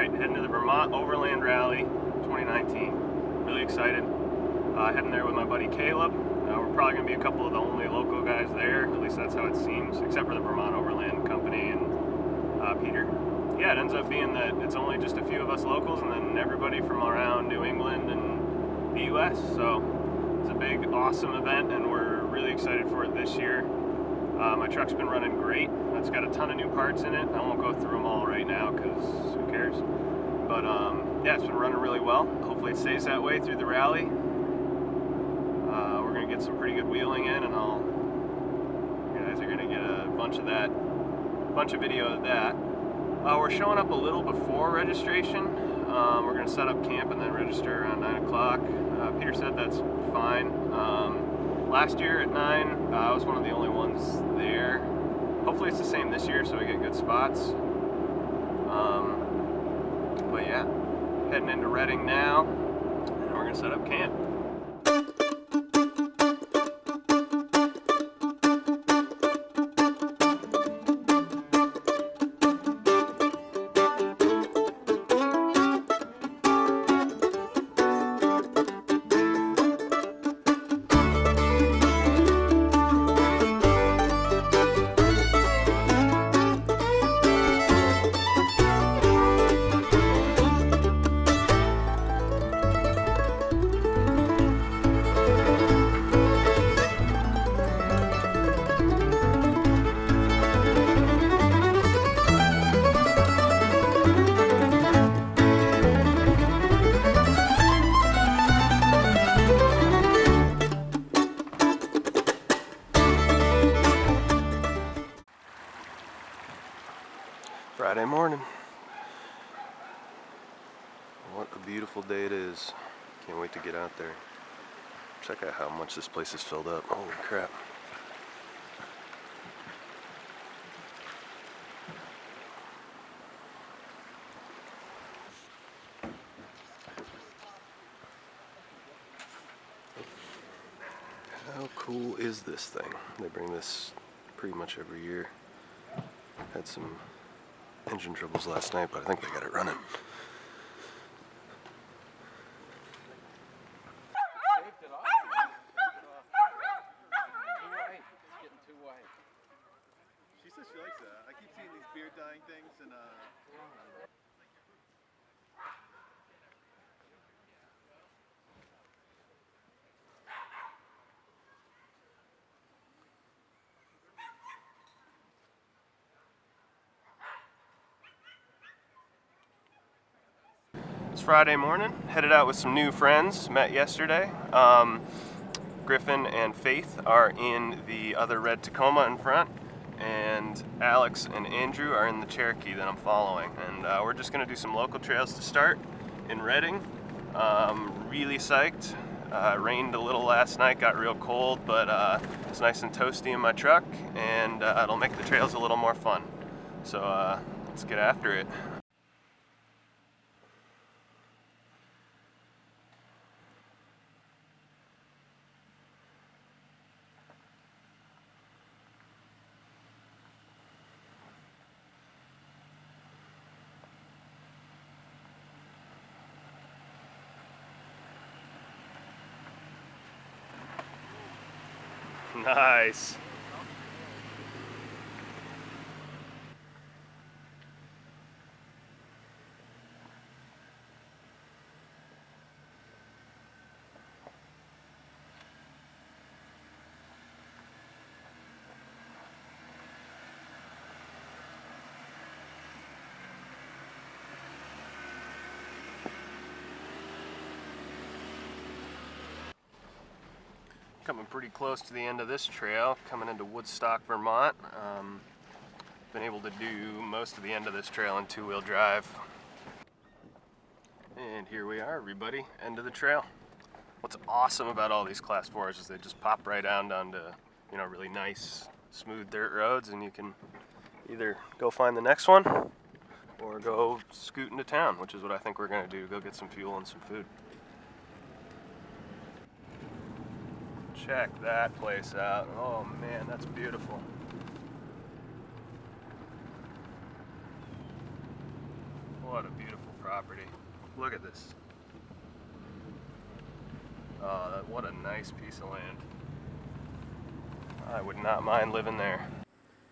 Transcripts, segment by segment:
Alright, heading to the Vermont Overland Rally 2019. Really excited. Heading there with my buddy Caleb. We're probably going to be a couple of the only local guys there, at least that's how it seems, except for the Vermont Overland Company and Peter. Yeah, it ends up being that it's only just a few of us locals and then everybody from around New England and the US. So it's a big, awesome event and we're really excited for it this year. My truck's been running great. It's got a ton of new parts in it. I won't go through them all right now because who cares. But yeah, it's been running really well. Hopefully it stays that way through the rally. We're going to get some pretty good wheeling in, and you guys are going to get a bunch of video of that. We're showing up a little before registration. We're going to set up camp and then register around 9 o'clock. Peter said that's fine. Last year at 9, I was one of the only ones there. Hopefully it's the same this year so we get good spots. But yeah, heading into Reading now, and we're going to set up camp. Friday morning. What a beautiful day it is. Can't wait to get out there. Check out how much this place is filled up. Holy crap. How cool is this thing? They bring this pretty much every year. Had some engine troubles last night, but I think they got it running. She says she likes that. I keep seeing these beard dyeing things and It's Friday morning, headed out with some new friends, met yesterday. Griffin and Faith are in the other red Tacoma in front, and Alex and Andrew are in the Cherokee that I'm following. And we're just going to do some local trails to start in Reading. Really psyched. Rained a little last night, got real cold, but it's nice and toasty in my truck, and it'll make the trails a little more fun. So let's get after it. Nice. Coming pretty close to the end of this trail, coming into Woodstock, Vermont. Been able to do most of the end of this trail in two-wheel drive. And here we are, everybody, end of the trail. What's awesome about all these Class 4s is they just pop right down to, you know, really nice, smooth dirt roads, and you can either go find the next one or go scoot into town, which is what I think we're gonna do, go get some fuel and some food. Check that place out. Oh man, that's beautiful. What a beautiful property. Look at this. Oh, what a nice piece of land. I would not mind living there.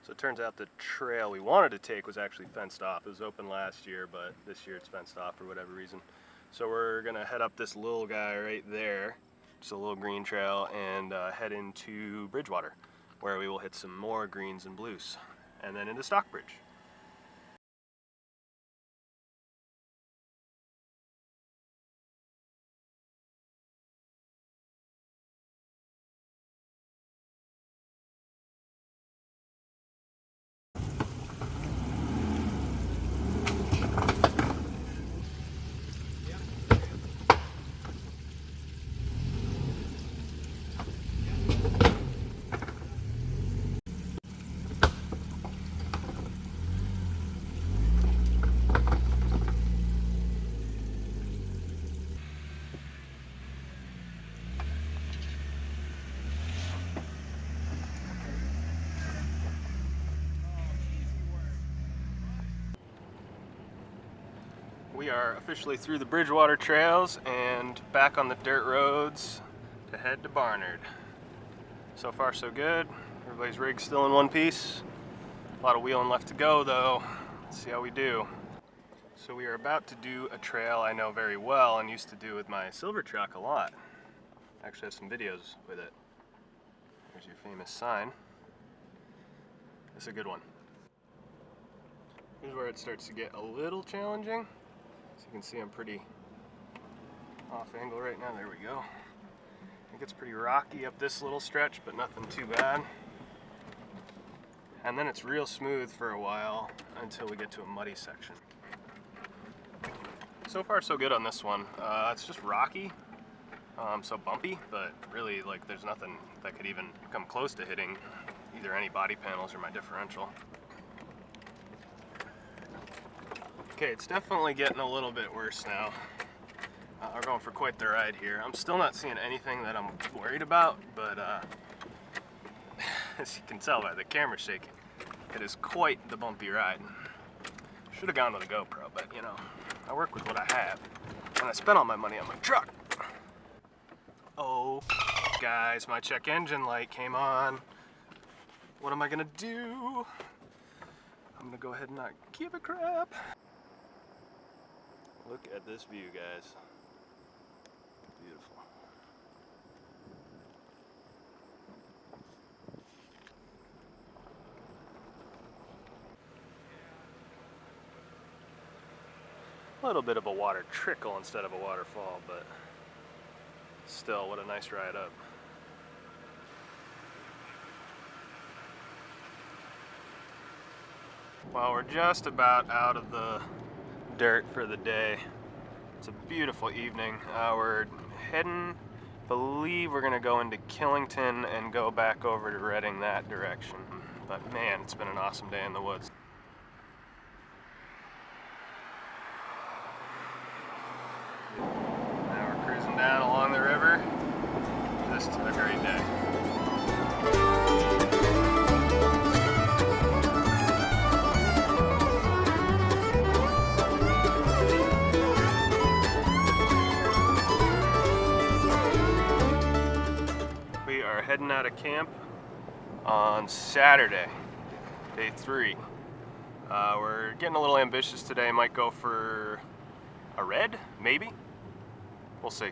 So it turns out the trail we wanted to take was actually fenced off. It was open last year, but this year it's fenced off for whatever reason. So we're gonna head up this little guy right there, just a little green trail, and head into Bridgewater, where we will hit some more greens and blues, and then into Stockbridge. We are officially through the Bridgewater trails and back on the dirt roads to head to Barnard. So far so good. Everybody's rig's still in one piece. A lot of wheeling left to go though. Let's see how we do. So we are about to do a trail I know very well and used to do with my silver truck a lot. I actually have some videos with it. There's your famous sign. It's a good one. Here's where it starts to get a little challenging. As you can see, I'm pretty off angle right now. There we go. It gets pretty rocky up this little stretch, but nothing too bad. And then it's real smooth for a while until we get to a muddy section. So far so good on this one. It's just rocky, so bumpy, but really like there's nothing that could even come close to hitting either any body panels or my differential. Okay, it's definitely getting a little bit worse now. We're going for quite the ride here. I'm still not seeing anything that I'm worried about, but as you can tell by the camera shaking, it is quite the bumpy ride. Should have gone with a GoPro, but you know, I work with what I have, and I spent all my money on my truck. Oh, guys, my check engine light came on. What am I gonna do? I'm gonna go ahead and not give a crap. Look at this view, guys. Beautiful. A little bit of a water trickle instead of a waterfall, but still, what a nice ride up. Well, we're just about out of the dirt for the day. It's a beautiful evening. We're heading, believe we're gonna go into Killington and go back over to Reading that direction. But man, it's been an awesome day in the woods. Now we're cruising down along the river. Just a great day. Heading out of camp on Saturday, day 3. We're getting a little ambitious today. Might go for a red, maybe. We'll see.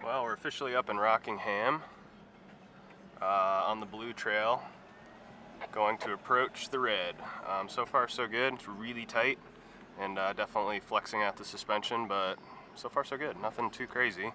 Well, we're officially up in Rockingham on the blue trail, going to approach the red. So far so good. It's really tight and definitely flexing out the suspension, but so far so good. Nothing too crazy.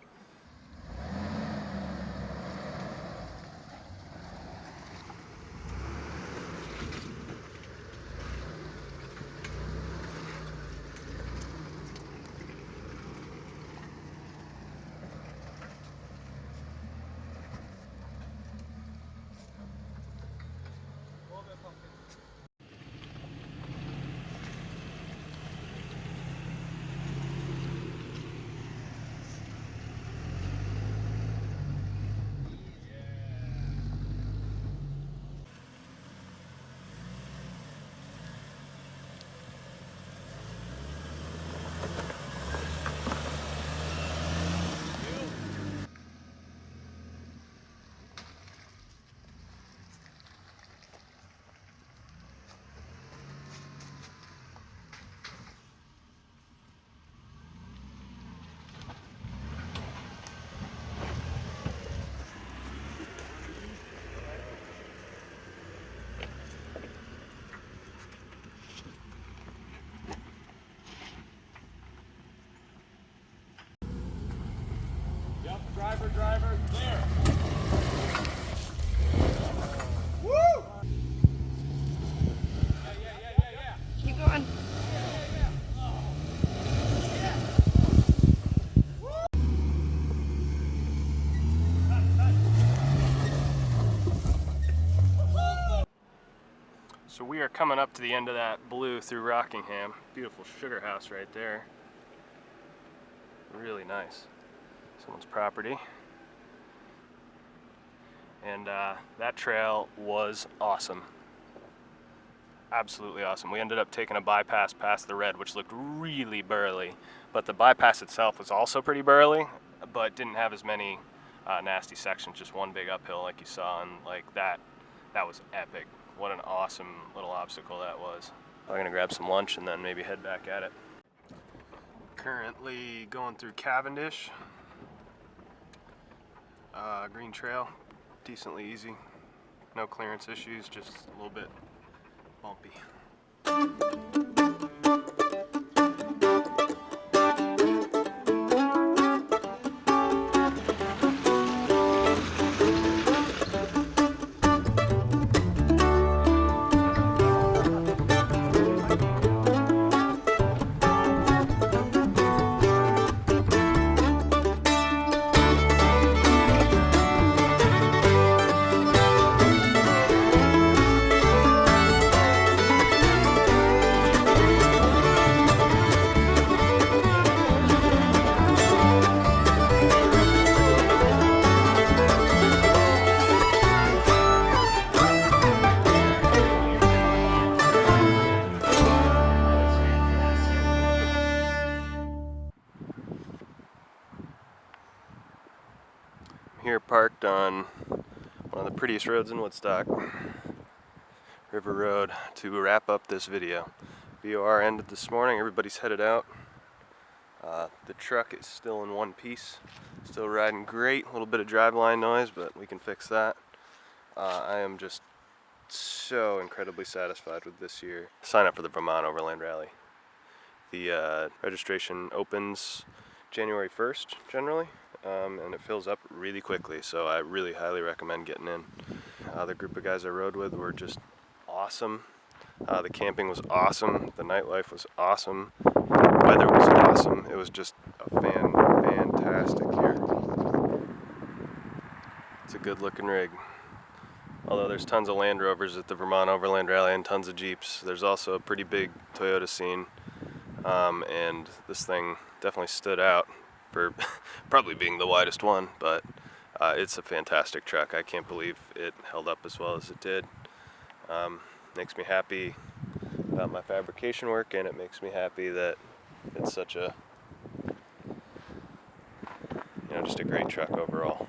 So we are coming up to the end of that blue through Rockingham. Beautiful sugar house right there. Really nice. Someone's property. And that trail was awesome. Absolutely awesome. We ended up taking a bypass past the red, which looked really burly. But the bypass itself was also pretty burly, but didn't have as many nasty sections, just one big uphill like you saw, and like that was epic. What an awesome little obstacle that was. I'm gonna grab some lunch and then maybe head back at it. Currently going through Cavendish. Green trail, decently easy. No clearance issues, just a little bit bumpy. Here parked on one of the prettiest roads in Woodstock, River Road, to wrap up this video. VOR ended this morning, everybody's headed out. The truck is still in one piece, still riding great, a little bit of driveline noise, but we can fix that. I am just so incredibly satisfied with this year. Sign up for the Vermont Overland Rally. The registration opens January 1st generally, and it fills up really quickly, so I really highly recommend getting in. The group of guys I rode with were just awesome. The camping was awesome, the nightlife was awesome, weather was awesome. It was just a fantastic year. It's a good looking rig. Although there's tons of Land Rovers at the Vermont Overland Rally and tons of Jeeps, there's also a pretty big Toyota scene, and this thing definitely stood out for probably being the widest one, but it's a fantastic truck. I can't believe it held up as well as it did. Makes me happy about my fabrication work, and it makes me happy that it's such a, just a great truck overall.